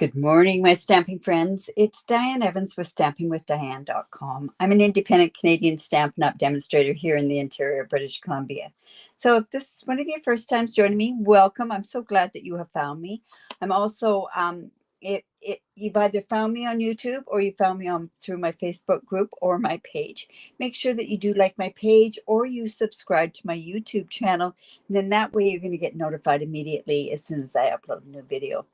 Good morning, my stamping friends. It's Diane Evans with stampingwithdiane.com. I'm an independent Canadian Stampin' Up demonstrator here in the interior of British Columbia. So if this is one of your first times joining me, welcome. I'm so glad that you have found me. I'm also, you've either found me on YouTube or you found me through my Facebook group or my page. Make sure that you do like my page or you subscribe to my YouTube channel. And then that way you're going to get notified immediately as soon as I upload a new video.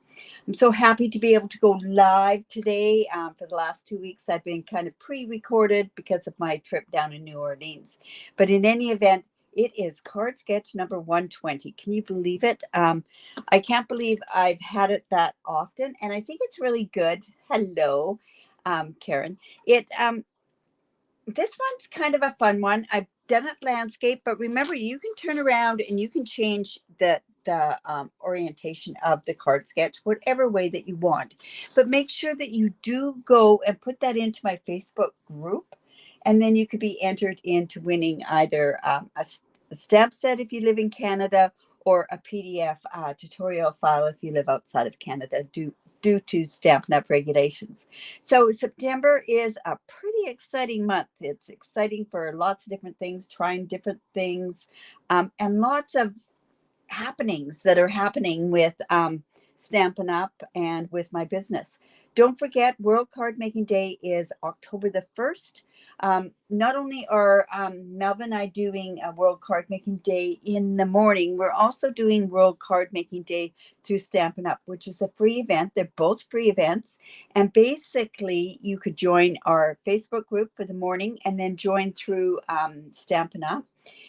I'm so happy to be able to go live today. For the last 2 weeks, I've been kind of pre-recorded because of my trip down in New Orleans. But in any event, it is card sketch number 120. Can you believe it? I can't believe I've had it that often, and I think it's really good. Hello, Karen. This one's kind of a fun one. I've done it landscape, but remember, you can turn around and you can change the orientation of the card sketch whatever way that you want. But make sure that you do go and put that into my Facebook group, and then you could be entered into winning either a stamp set if you live in Canada or a PDF tutorial file if you live outside of Canada due to Stampin' Up regulations. So September is a pretty exciting month. It's exciting for lots of different things, trying different things, and lots of happenings that are happening with Stampin' Up and with my business. Don't forget, World Card Making Day is October the 1st. Not only are Melvin and I doing a World Card Making Day in the morning, we're also doing World Card Making Day through Stampin' Up, which is a free event. They're both free events. And basically, you could join our Facebook group for the morning and then join through Stampin' Up.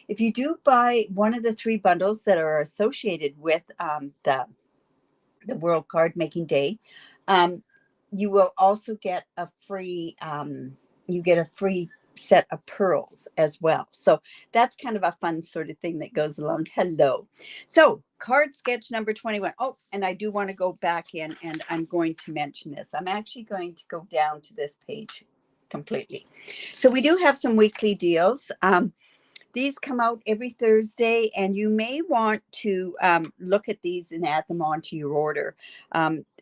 If you do buy one of the 3 bundles that are associated with the World Card Making Day, you will also get a free set of pearls as well. So that's kind of a fun sort of thing that goes along. Hello. So card sketch number 21. Oh, and I do want to go back in and I'm going to mention this. I'm actually going to go down to this page completely. So we do have some weekly deals. These come out every Thursday, and you may want to look at these and add them onto your order.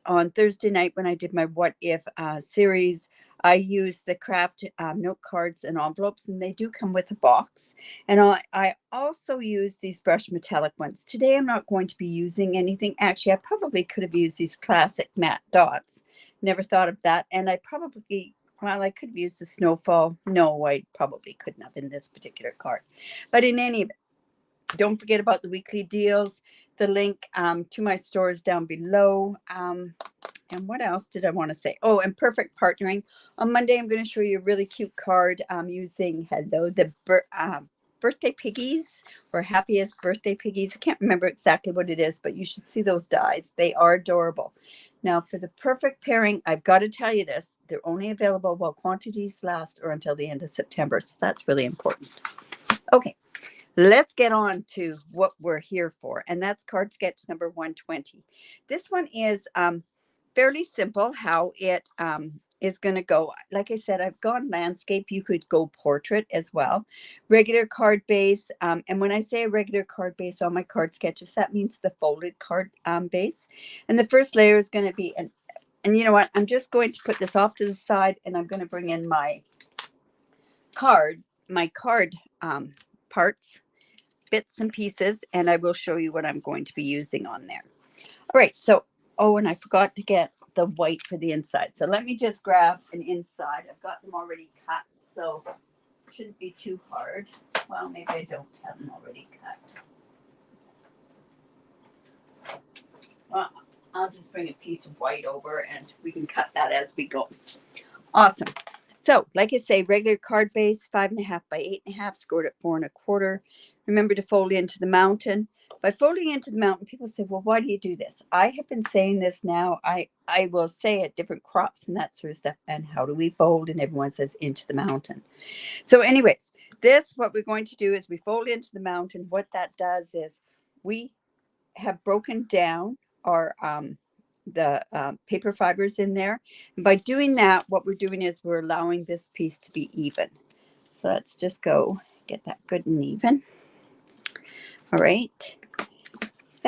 On Thursday night, when I did my What If series, I used the craft note cards and envelopes, and they do come with a box. And I also use these brush metallic ones. Today, I'm not going to be using anything. Actually, I probably could have used these classic matte dots. Never thought of that. And I could have used the snowfall. No, I probably couldn't have in this particular card. But in any event, don't forget about the weekly deals. The link to my store is down below. And what else did I want to say? Oh, and perfect partnering. On Monday, I'm going to show you a really cute card using the birthday piggies or happiest birthday piggies. I can't remember exactly what it is, but you should see those dies. They are adorable. Now, for the perfect pairing, I've got to tell you this. They're only available while quantities last or until the end of September. So that's really important. Okay, let's get on to what we're here for. And that's card sketch number 120. This one is fairly simple how it is going to go. Like I said, I've gone landscape. You could go portrait as well. Regular card base. And when I say a regular card base on my card sketches, that means the folded card base. And the first layer is going to be, and you know what? I'm just going to put this off to the side, and I'm going to bring in my card parts, bits and pieces, and I will show you what I'm going to be using on there. All right. So, oh, and I forgot to get the white for the inside. So let me just grab an inside. I've got them already cut, so it shouldn't be too hard. Well, maybe I don't have them already cut. Well, I'll just bring a piece of white over and we can cut that as we go. Awesome. So, like I say, regular card base, 5.5 by 8.5, scored at 4 1/4. Remember to fold into the mountain. By folding into the mountain, people say, well, why do you do this? I have been saying this now. I will say at different crops and that sort of stuff. And how do we fold? And everyone says into the mountain. So anyways, what we're going to do is we fold into the mountain. What that does is we have broken down our paper fibers in there. And by doing that, what we're doing is we're allowing this piece to be even. So let's just go get that good and even. All right.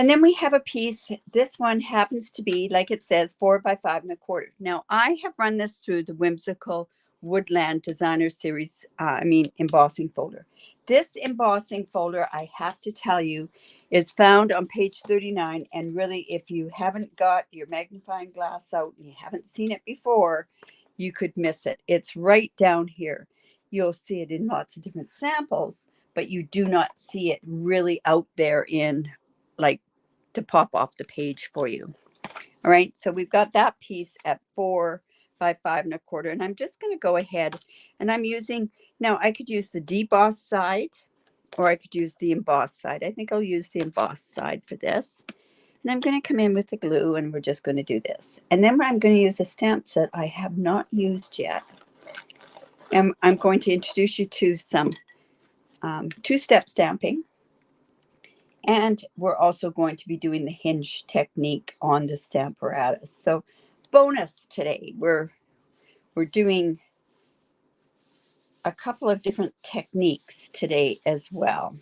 And then we have a piece. This one happens to be, like it says, 4 by 5 1/4. Now, I have run this through the Whimsical Woodland Designer Series, embossing folder. This embossing folder, I have to tell you, is found on page 39. And really, if you haven't got your magnifying glass out and you haven't seen it before, you could miss it. It's right down here. You'll see it in lots of different samples, but you do not see it really out there in like to pop off the page for you. All right, so we've got that piece at 4 by 5 1/4, and I'm just going to go ahead and I'm using, now I could use the deboss side or I could use the embossed side. I think I'll use the embossed side for this. And I'm going to come in with the glue and we're just going to do this. And then I'm going to use a stamp set I have not used yet. And I'm going to introduce you to some two-step stamping. And we're also going to be doing the hinge technique on the Stamparatus. So bonus today, we're doing a couple of different techniques today as well.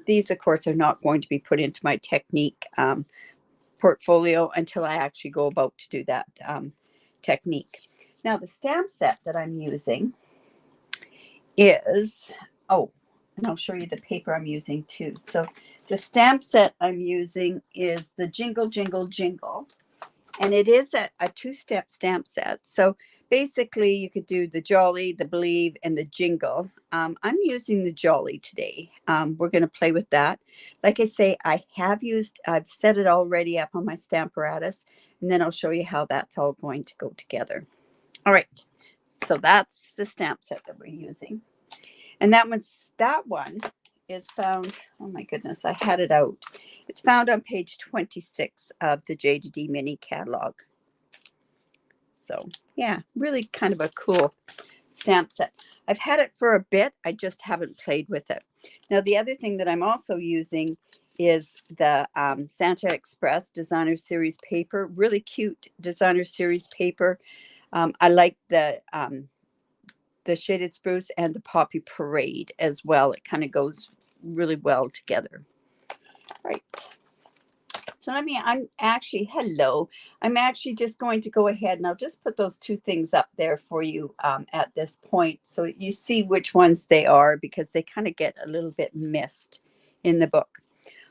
These, of course, are not going to be put into my technique portfolio until I actually go about to do that technique. Now, the stamp set that I'm using is, and I'll show you the paper I'm using too. So the stamp set I'm using is the Jingle Jingle Jingle. And it is a two-step stamp set. So basically you could do the Jolly, the Believe, and the Jingle. I'm using the Jolly today. We're going to play with that. Like I say, I've set it already up on my Stamparatus, and then I'll show you how that's all going to go together. All right. So that's the stamp set that we're using. And that one is found, oh my goodness, I had it out. It's found on page 26 of the J2D mini catalog. So yeah, really kind of a cool stamp set. I've had it for a bit. I just haven't played with it. Now, the other thing that I'm also using is the Santa Express Designer Series paper. Really cute Designer Series paper. I like the Shaded Spruce and the Poppy Parade as well. It kind of goes really well together. Right. So I'm actually just going to go ahead and I'll just put those two things up there for you at this point. So you see which ones they are because they kind of get a little bit missed in the book.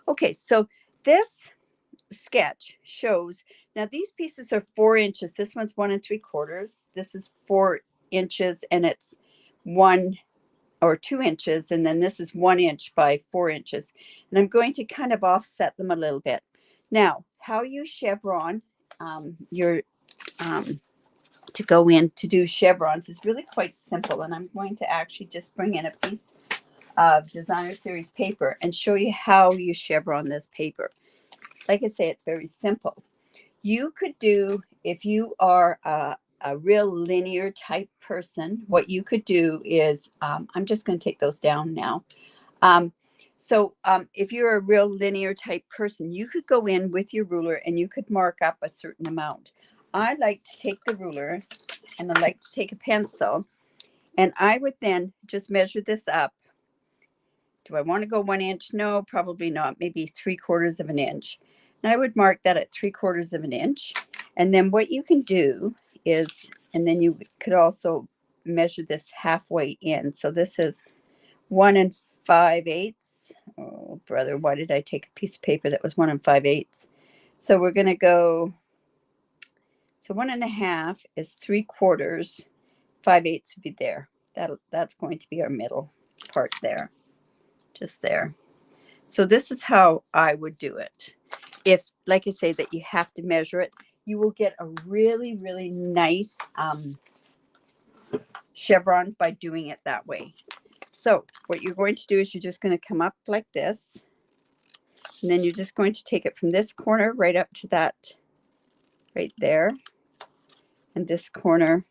Okay, so this sketch shows, now these pieces are 4 inches. This one's 1 3/4. This is 4 inches and it's 1 or 2 inches. And then this is 1 inch by 4 inches. And I'm going to kind of offset them a little bit. Now, how you chevron to go in to do chevrons is really quite simple. And I'm going to actually just bring in a piece of Designer Series paper and show you how you chevron this paper. Like I say, it's very simple. You could do, if you are a real linear type person, what you could do is, I'm just going to take those down now. If you're a real linear type person, you could go in with your ruler and you could mark up a certain amount. I like to take the ruler and I like to take a pencil and I would then just measure this up. Do I want to go 1 inch? No, probably not. Maybe 3/4 of an inch. And I would mark that at 3/4 of an inch. And then what you can do is, and then you could also measure this halfway in. So this is 1 5/8. Oh, brother, why did I take a piece of paper that was 1 5/8? So we're going to go, so 1 1/2 is 3/4. 5/8 would be there. That's going to be our middle part there. Just there. So this is how I would do it. If, like I say, that you have to measure it, you will get a really, really nice chevron by doing it that way. So what you're going to do is you're just going to come up like this. And then you're just going to take it from this corner right up to that right there. And this corner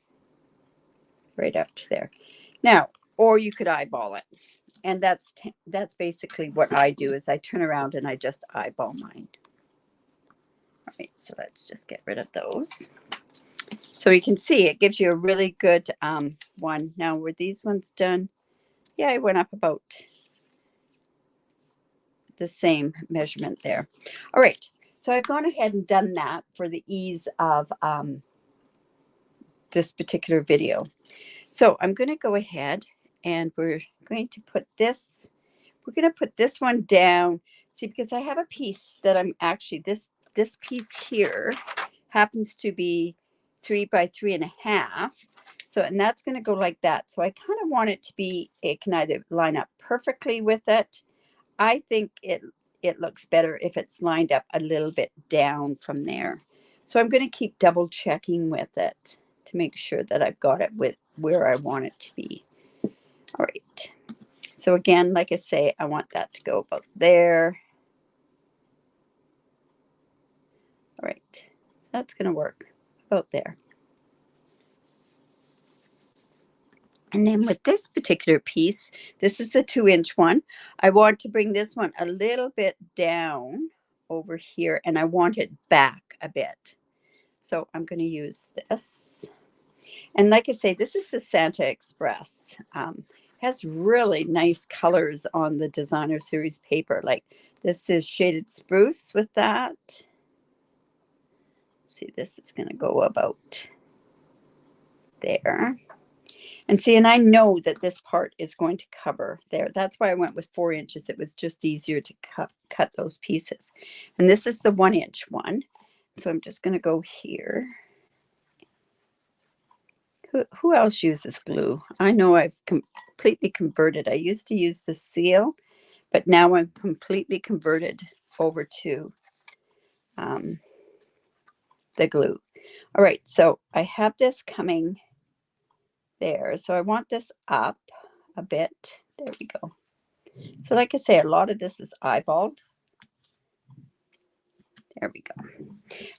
right up to there. Now, or you could eyeball it. And that's basically what I do is I turn around and I just eyeball mine. All right, so let's just get rid of those. So you can see it gives you a really good one. Now, were these ones done? Yeah, I went up about the same measurement there. All right, so I've gone ahead and done that for the ease of this particular video. So I'm going to go ahead and we're going to put this one down. See, because I have a piece that I'm actually, this piece here happens to be 3 by 3.5. So, and that's going to go like that. So I kind of want it to be, it can either line up perfectly with it. I think it looks better if it's lined up a little bit down from there. So I'm going to keep double checking with it to make sure that I've got it with where I want it to be. All right. So again, like I say, I want that to go about there. All right. So that's going to work about there. And then with this particular piece, this is a 2-inch one. I want to bring this one a little bit down over here, and I want it back a bit. So I'm going to use this. And like I say, this is the Santa Express. Has really nice colors on the designer series paper. Like this is shaded spruce with that. Let's see, this is going to go about there. And see, and I know that this part is going to cover there. That's why I went with 4 inches. It was just easier to cut those pieces. And this is the 1-inch one. So I'm just going to go here. Who else uses glue? I know I've completely converted. I used to use the seal, but now I'm completely converted over to the glue. All right, so I have this coming there. So I want this up a bit. There we go. So like I say, a lot of this is eyeballed. There we go.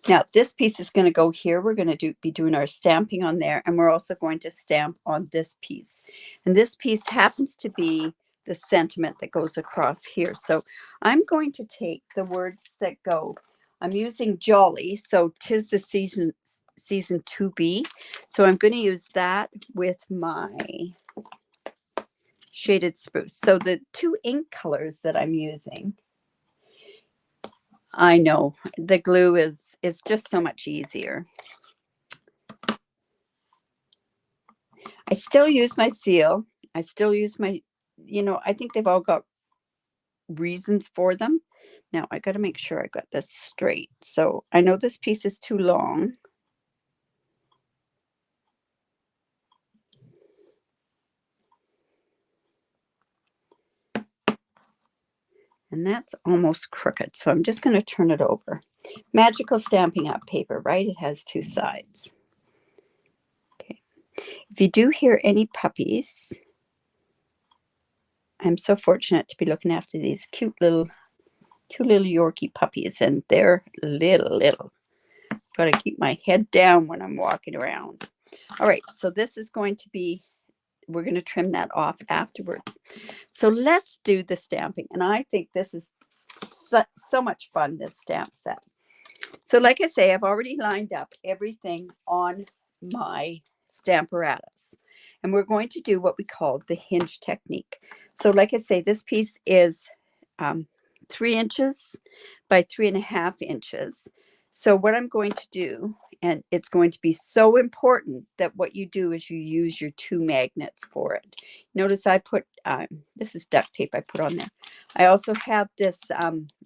Now this piece is going to go here. We're going to be doing our stamping on there, and we're also going to stamp on this piece. And this piece happens to be the sentiment that goes across here. So I'm going to take the words that go. I'm using Jolly, so 'tis the season to be. So I'm going to use that with my shaded spruce. So the 2 ink colors that I'm using, I know the glue is just so much easier. I still use my seal. I still use my, I think they've all got reasons for them. Now I got to make sure I got this straight. So I know this piece is too long. And that's almost crooked. So I'm just going to turn it over. Magical Stampin' Up paper, right? It has 2 sides. Okay. If you do hear any puppies, I'm so fortunate to be looking after these two little Yorkie puppies, and they're little. Got to keep my head down when I'm walking around. All right, so this is going to be, we're going to trim that off afterwards. So let's do the stamping. And I think this is so much fun, this stamp set. So like I say, I've already lined up everything on my Stamparatus. And we're going to do what we call the hinge technique. So like I say, this piece is 3 inches by 3.5 inches. So what I'm going to do, and it's going to be so important that what you do is you use your 2 magnets for it. Notice I put, this is duct tape I put on there. I also have this,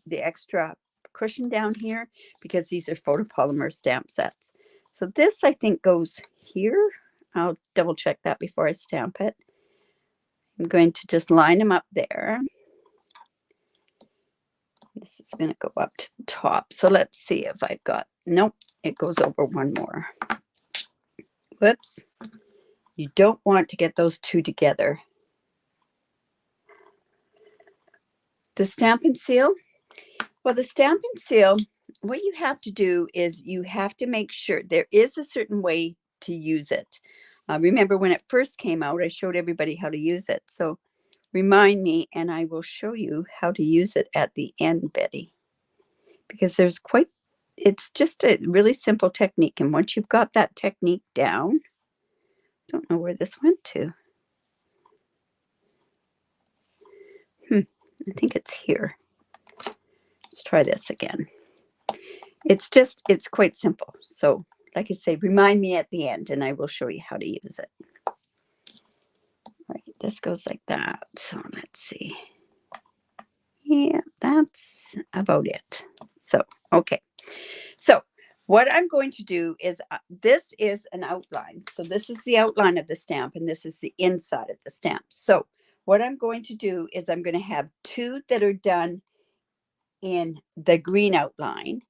the extra cushion down here, because these are photopolymer stamp sets. So this I think goes here. I'll double check that before I stamp it. I'm going to just line them up there. This is going to go up to the top. So let's see if I've got, nope, it goes over one more. Whoops. You don't want to get those 2 together. The Stampin' Seal. Well, the Stampin' Seal, what you have to do is you have to make sure there is a certain way to use it. Remember when it first came out, I showed everybody how to use it. So remind me, and I will show you how to use it at the end, Betty. Because there's it's just a really simple technique. And once you've got that technique down, I don't know where this went to. I think it's here. Let's try this again. It's quite simple. So like I say, remind me at the end and I will show you how to use it. All right, this goes like that. So let's see. Yeah, that's about it. So, okay. So what I'm going to do is, this is an outline. So this is the outline of the stamp and this is the inside of the stamp. So what I'm going to do is I'm going to have two that are done in the green outline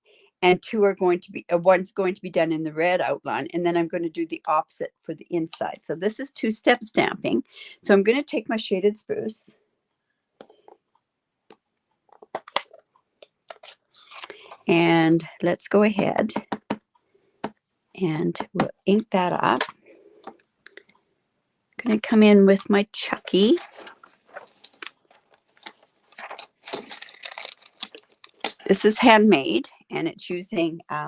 and two are going to be, one's going to be done in the red outline, and then I'm going to do the opposite for the inside. So this is two-step stamping. So I'm going to take my shaded spruce and let's go ahead and we'll ink that up. I'm going to come in with my Chucky. This is handmade and it's using, I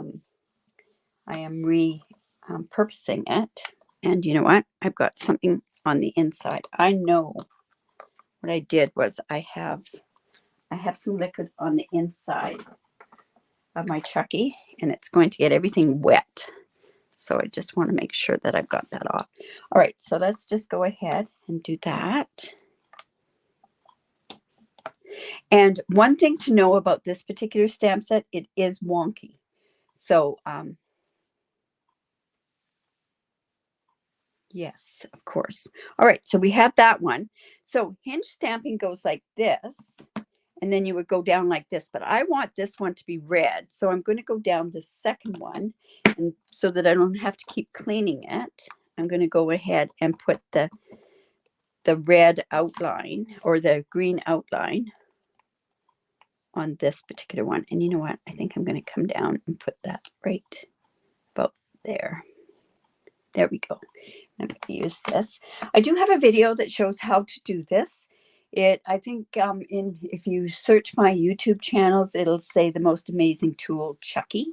am repurposing it. And you know what? I've got something on the inside. I know what I did was I have some liquid on the inside of my Chucky and it's going to get everything wet. So I just want to make sure that I've got that off. All right, so let's just go ahead and do that. And one thing to know about this particular stamp set, it is wonky. So, yes, of course. All right, so we have that one. So hinge stamping goes like this, and then you would go down like this. But I want this one to be red, so I'm going to go down the second one, and so that I don't have to keep cleaning it, I'm going to go ahead and put the red outline or the green outline on this particular one. And you know what? I think I'm going to come down and put that right about there. There we go. I'm going to use this. I do have a video that shows how to do this. I think if you search my YouTube channels, it'll say the most amazing tool, Chucky.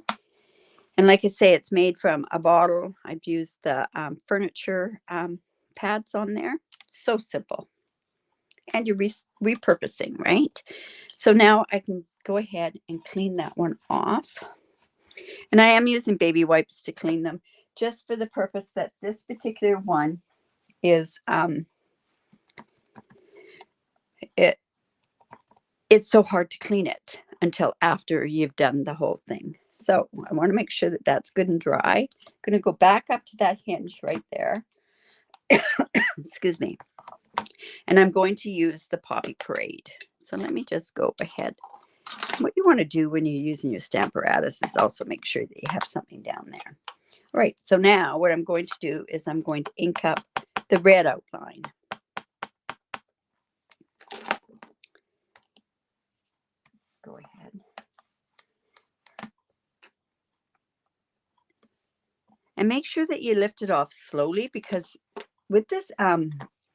And like I say, it's made from a bottle. I've used the furniture pads on there. So simple. And you're repurposing, right? So now I can go ahead and clean that one off. And I am using baby wipes to clean them, just for the purpose that this particular one is, it's so hard to clean it until after you've done the whole thing. So I want to make sure that that's good and dry. I'm going to go back up to that hinge right there. Excuse me. And I'm going to use the Poppy Parade. So let me just go ahead. What you want to do when you're using your Stamparatus is also make sure that you have something down there. All right, so now what I'm going to do is I'm going to ink up the red outline. Let's go ahead. And make sure that you lift it off slowly, because with this,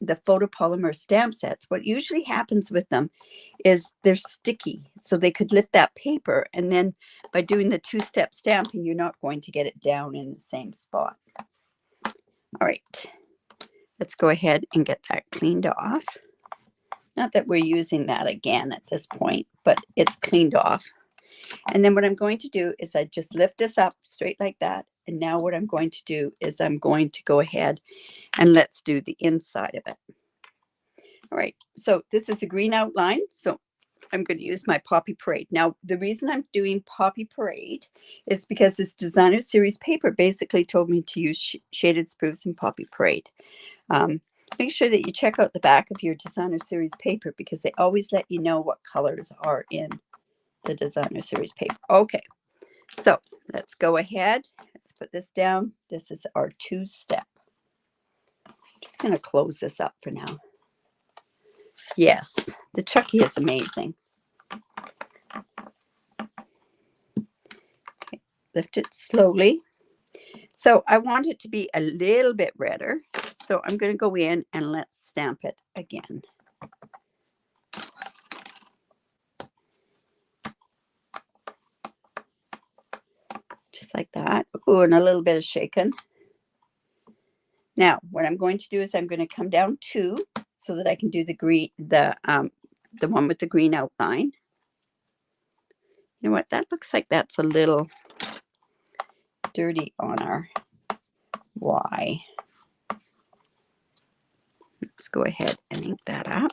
the photopolymer stamp sets, what usually happens with them is they're sticky. So they could lift that paper, and then by doing the two-step stamping, you're not going to get it down in the same spot. All right, let's go ahead and get that cleaned off. Not that we're using that again at this point, but it's cleaned off. And then what I'm going to do is I just lift this up straight like that. And now what I'm going to do is I'm going to go ahead and let's do the inside of it. All right, so this is a green outline. So I'm going to use my Poppy Parade. Now, the reason I'm doing Poppy Parade is because this designer series paper basically told me to use shaded spruce and Poppy Parade. Make sure that you check out the back of your designer series paper, because they always let you know what colors are in the designer series paper. Okay, so let's go ahead. Let's put this down. This is our two-step. Just going to close this up for now. Yes, the Chucky is amazing. Okay, lift it slowly. So I want it to be a little bit redder. So I'm going to go in and let's stamp it again. Just like that. Ooh, and a little bit of shaking. Now, what I'm going to do is I'm going to come down 2 so that I can do the green, the one with the green outline. You know what? That looks like that's a little dirty on our Y. Let's go ahead and ink that up.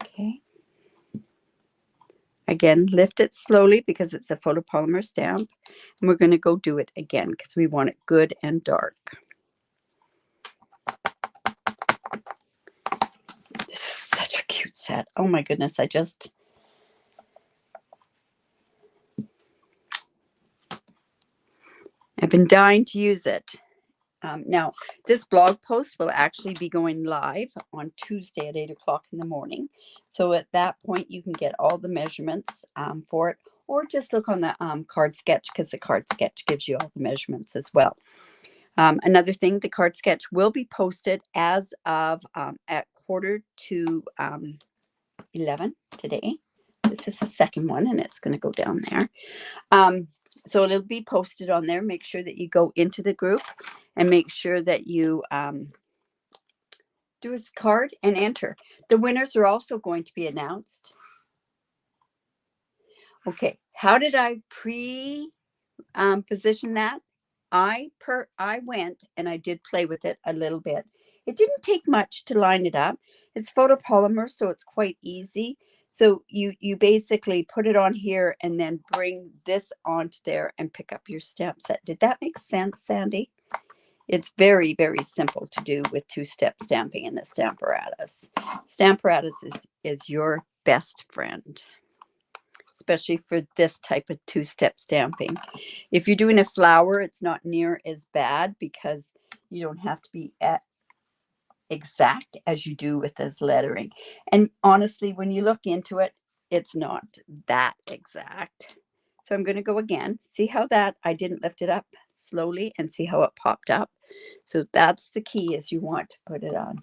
Okay. Again, lift it slowly because it's a photopolymer stamp. And we're going to go do it again because we want it good and dark. This is such a cute set. Oh my goodness, I've been dying to use it. Now, this blog post will actually be going live on Tuesday at 8 o'clock in the morning. So at that point, you can get all the measurements for it, or just look on the card sketch because the card sketch gives you all the measurements as well. Another thing, the card sketch will be posted as of at 11:45 today. This is the second one, and it's going to go down there. So it'll be posted on there. Make sure that you go into the group and make sure that you do a card and enter. The winners are also going to be announced. Okay, how did I position that? I went and I did play with it a little bit. It didn't take much to line it up. It's photopolymer, so it's quite easy. So you basically put it on here and then bring this onto there and pick up your stamp set. Did that make sense, Sandy? It's very, very simple to do with two-step stamping in the Stamparatus. Stamparatus is your best friend, especially for this type of two-step stamping. If you're doing a flower, it's not near as bad because you don't have to be exact as you do with this lettering. And honestly, when you look into it, it's not that exact. So I'm going to go again. See how that I didn't lift it up slowly and see how it popped up. So that's the key, is you want to put it on.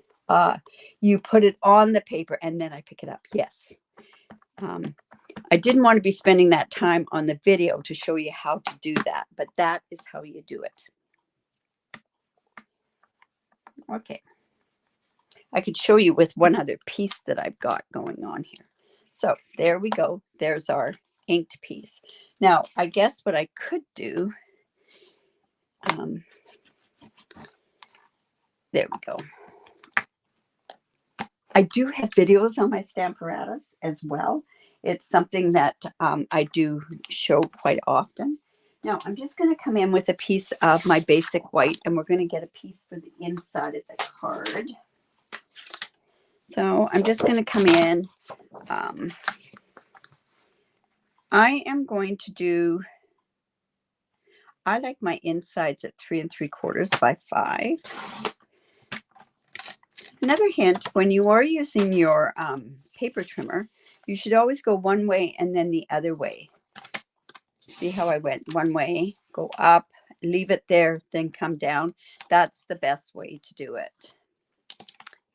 You put it on the paper and then I pick it up. Yes. I didn't want to be spending that time on the video to show you how to do that, but that is how you do it. Okay. I could show you with one other piece that I've got going on here. So there we go. There's our inked piece. Now, I guess what I could do, there we go. I do have videos on my Stamparatus as well. It's something that I do show quite often. Now, I'm just going to come in with a piece of my basic white, and we're going to get a piece for the inside of the card. So I'm just going to come in. I am going to do, I like my insides at 3 3/4 by 5. Another hint, when you are using your paper trimmer, you should always go one way and then the other way. See how I went one way, go up, leave it there, then come down. That's the best way to do it.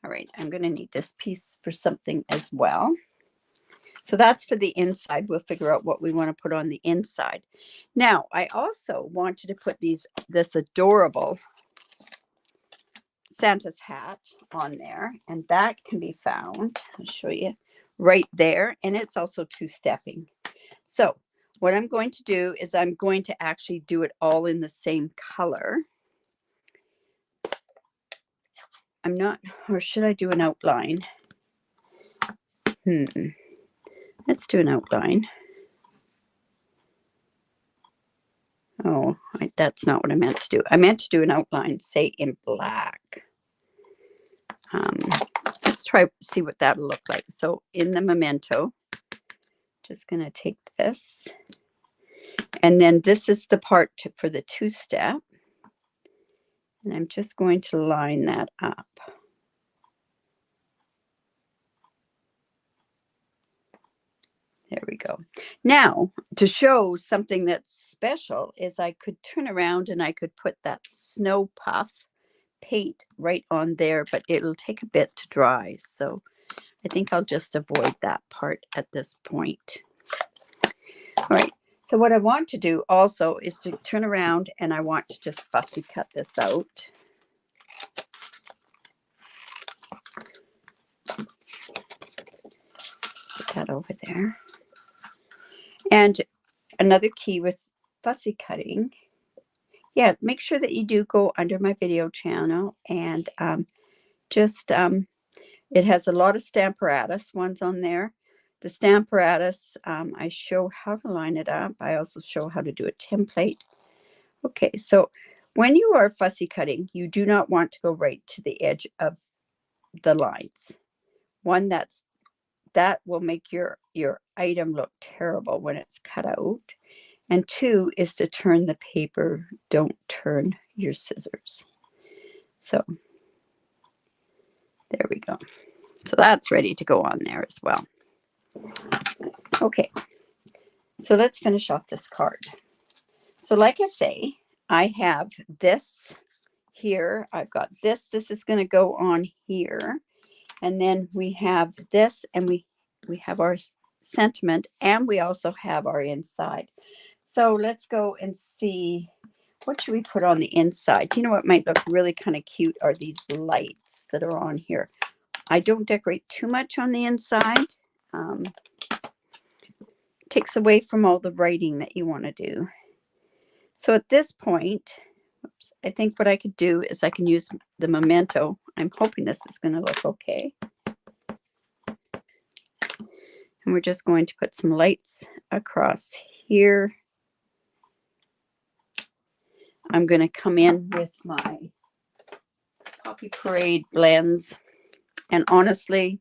All right, I'm going to need this piece for something as well. So that's for the inside. We'll figure out what we want to put on the inside. Now, I also wanted to put this adorable Santa's hat on there, and that can be found, I'll show you, right there, and it's also two-stepping. So what I'm going to do is I'm going to actually do it all in the same color. I'm not, or should I do an outline? Let's do an outline. Oh, that's not what I meant to do. I meant to do an outline, say in black. Let's try, see what that'll look like. So in the memento, just going to take this. And then this is the part for the two-step. And I'm just going to line that up. There we go. Now, to show something that's special is I could turn around and I could put that snow puff paint right on there, but it'll take a bit to dry. So I think I'll just avoid that part at this point. All right. So what I want to do also is to turn around, and I want to just fussy cut this out. Put that over there. And another key with fussy cutting, yeah, make sure that you do go under my video channel, and it has a lot of Stamparatus ones on there. The Stamparatus, I show how to line it up. I also show how to do a template. Okay, so when you are fussy cutting, you do not want to go right to the edge of the lines. One, that will make your item look terrible when it's cut out. And two is to turn the paper. Don't turn your scissors. So there we go. So that's ready to go on there as well. Okay, so let's finish off this card. So like I say, I have this here. I've got this. This is going to go on here. And then we have this, and we have our sentiment, and we also have our inside. So let's go and see, what should we put on the inside? You know what might look really kind of cute are these lights that are on here. I don't decorate too much on the inside. Takes away from all the writing that you want to do. So at this point, oops, I think what I could do is I can use the memento. I'm hoping this is going to look okay. And we're just going to put some lights across here. I'm going to come in with my Poppy Parade blends. And honestly,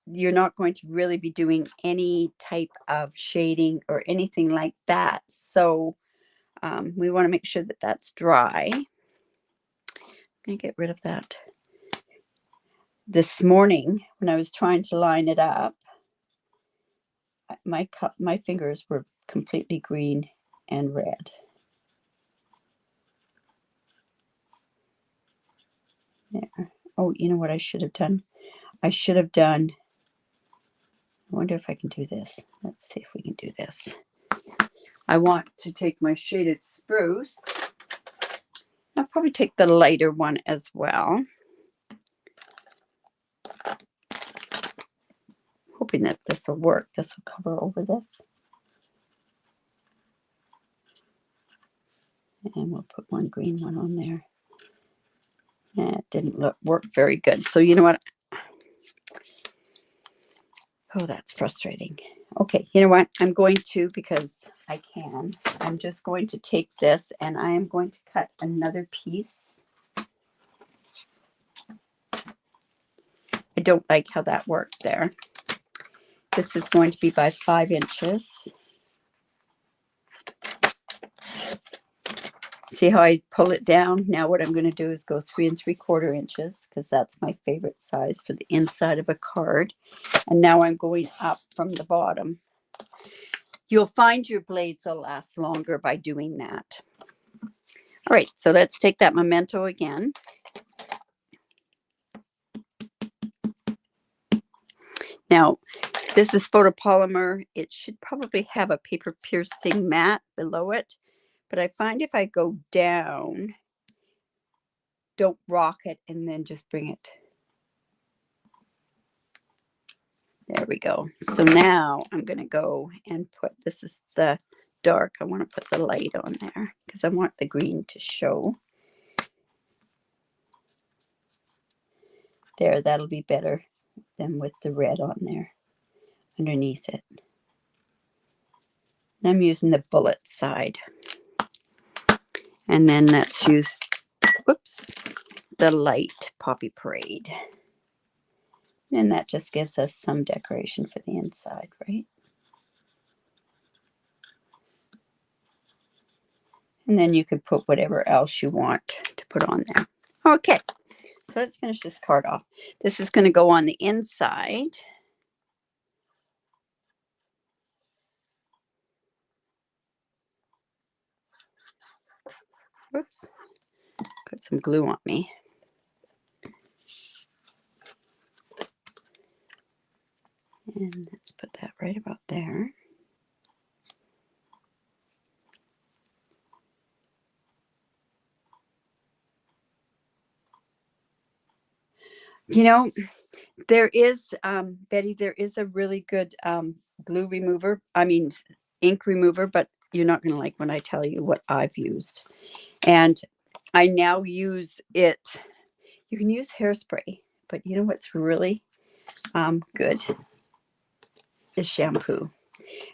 you're not going to really be doing any type of shading or anything like that. So we want to make sure that that's dry. I'm going to get rid of that. This morning, when I was trying to line it up, my fingers were completely green and red. There. Oh, you know what I should have done? I wonder if I can do this. Let's see if we can do this. I want to take my shaded spruce. I'll probably take the lighter one as well. Hoping that this will work. This will cover over this. And we'll put one green one on there. That didn't work very good. So you know what? Oh, that's frustrating. Okay, you know what? I'm going to, because I can, I'm just going to take this and I am going to cut another piece. I don't like how that worked there. This is going to be by 5 inches. See how I pull it down? Now what I'm going to do is go 3 3/4 inches, because that's my favorite size for the inside of a card. And now I'm going up from the bottom. You'll find your blades will last longer by doing that. All right, so let's take that memento again. Now, this is photopolymer. It should probably have a paper piercing mat below it. But I find if I go down, don't rock it, and then just bring it. There we go. So now I'm going to go and put, this is the dark. I want to put the light on there because I want the green to show. There, that'll be better than with the red on there underneath it. And I'm using the bullet side. And then let's use, whoops, the light Poppy Parade. And that just gives us some decoration for the inside, right? And then you could put whatever else you want to put on there. Okay, so let's finish this card off. This is going to go on the inside. Whoops, got some glue on me. And let's put that right about there. You know, there is, Betty, there is a really good glue remover. I mean, ink remover, but you're not going to like when I tell you what I've used. And I now use it. You can use hairspray, but you know what's really good is shampoo.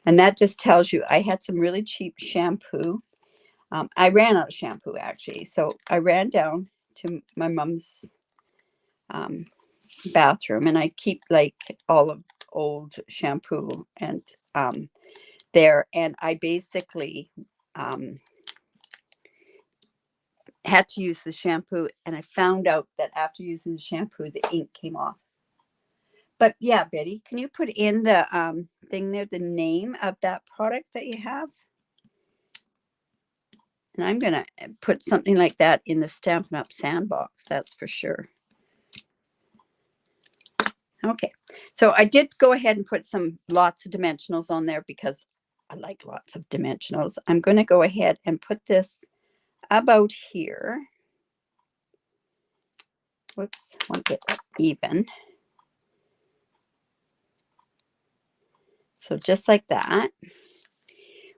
And that just tells you I had some really cheap shampoo. I ran out of shampoo actually. So I ran down to my mom's bathroom, and I keep like all of old shampoo and there. And I basically had to use the shampoo, and I found out that after using the shampoo, the ink came off. But yeah, Betty, can you put in the thing there, the name of that product that you have? And I'm going to put something like that in the Stampin' Up sandbox, that's for sure. Okay, so I did go ahead and put lots of dimensionals on there because I like lots of dimensionals. I'm going to go ahead and put this about here. Whoops, I want to get that even. So just like that.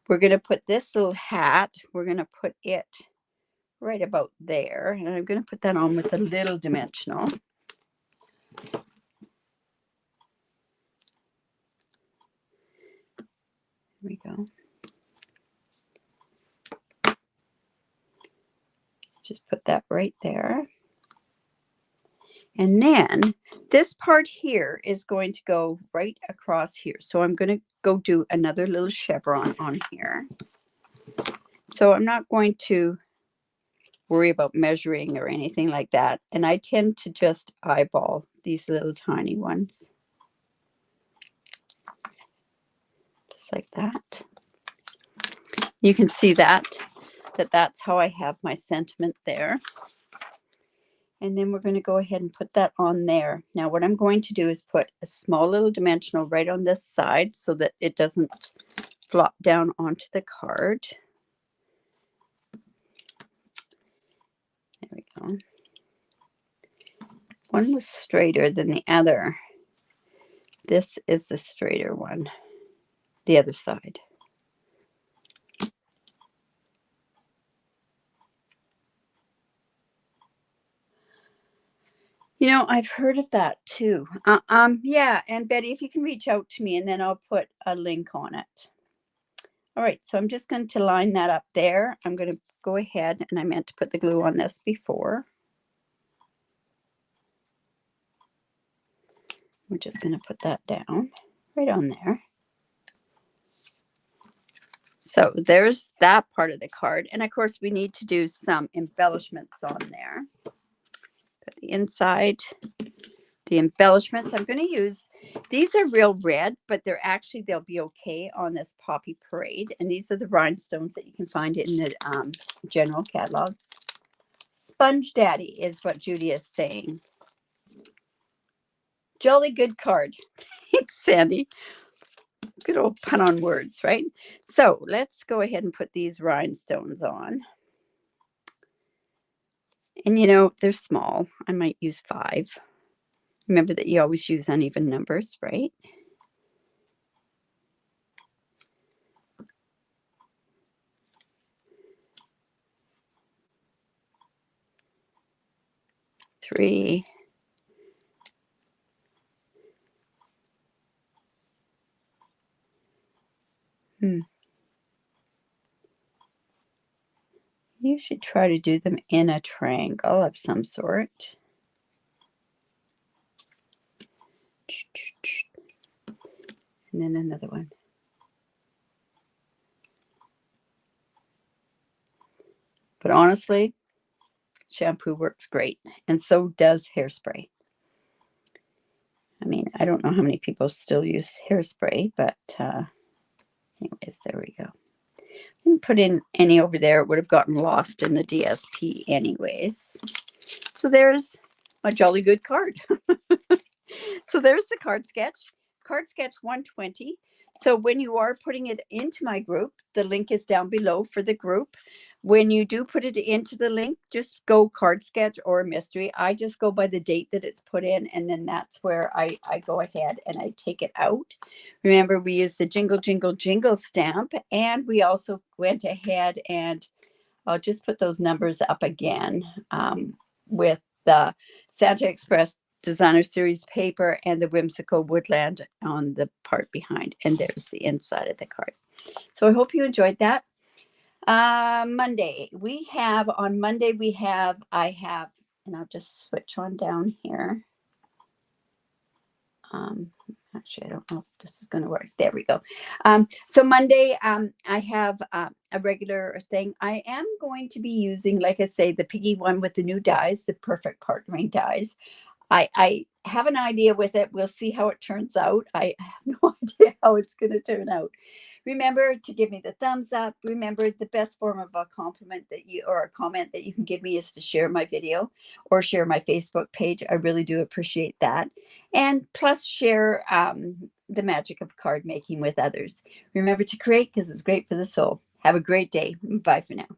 We're going to put this little hat, we're going to put it right about there. And I'm going to put that on with a little dimensional. There we go. Let's just put that right there. And then this part here is going to go right across here. So I'm going to go do another little chevron on here. So I'm not going to worry about measuring or anything like that. And I tend to just eyeball these little tiny ones. Just like that. You can see that's how I have my sentiment there. And then we're going to go ahead and put that on there. Now what I'm going to do is put a small little dimensional right on this side so that it doesn't flop down onto the card. There we go. One was straighter than the other. This is the straighter one, the other side. You know, I've heard of that too. Yeah, and Betty, if you can reach out to me, and then I'll put a link on it. All right, so I'm just going to line that up there. I'm going to go ahead, and I meant to put the glue on this before. We're just going to put that down right on there. So there's that part of the card. And of course, we need to do some embellishments on there. Put the inside, the embellishments. I'm going to use, these are real red, but they'll be okay on this Poppy Parade. And these are the rhinestones that you can find in the general catalog. Sponge Daddy is what Judy is saying. Jolly good card. Thanks, Sandy. Good old pun on words, right? So let's go ahead and put these rhinestones on. And you know, they're small. I might use 5. Remember that you always use uneven numbers, right? Three. You should try to do them in a triangle of some sort. And then another one. But honestly, shampoo works great. And so does hairspray. I mean, I don't know how many people still use hairspray, but anyways, there we go. Didn't put in any over there. It would have gotten lost in the DSP anyways. So there's a jolly good card. So there's the card sketch 120. So when you are putting it into my group, the link is down below for the group. When you do put it into the link, just go card sketch or mystery. I just go by the date that it's put in, and then that's where I go ahead and I take it out. Remember, we used the Jingle Jingle Jingle stamp, and we also went ahead and I'll just put those numbers up again with the Santa Express Designer Series paper and the Whimsical Woodland on the part behind. And there's the inside of the card. So I hope you enjoyed that. Monday, I have, and I'll just switch on down here. Actually, I don't know if this is going to work. There we go. So Monday, I have a regular thing. I am going to be using, like I say, the piggy one with the new dies, the perfect partnering dies. I have an idea with it. We'll see how it turns out. I have no idea how it's going to turn out. Remember to give me the thumbs up. Remember, the best form of a compliment or a comment that you can give me is to share my video or share my Facebook page. I really do appreciate that. And plus share the magic of card making with others. Remember to create because it's great for the soul. Have a great day. Bye for now.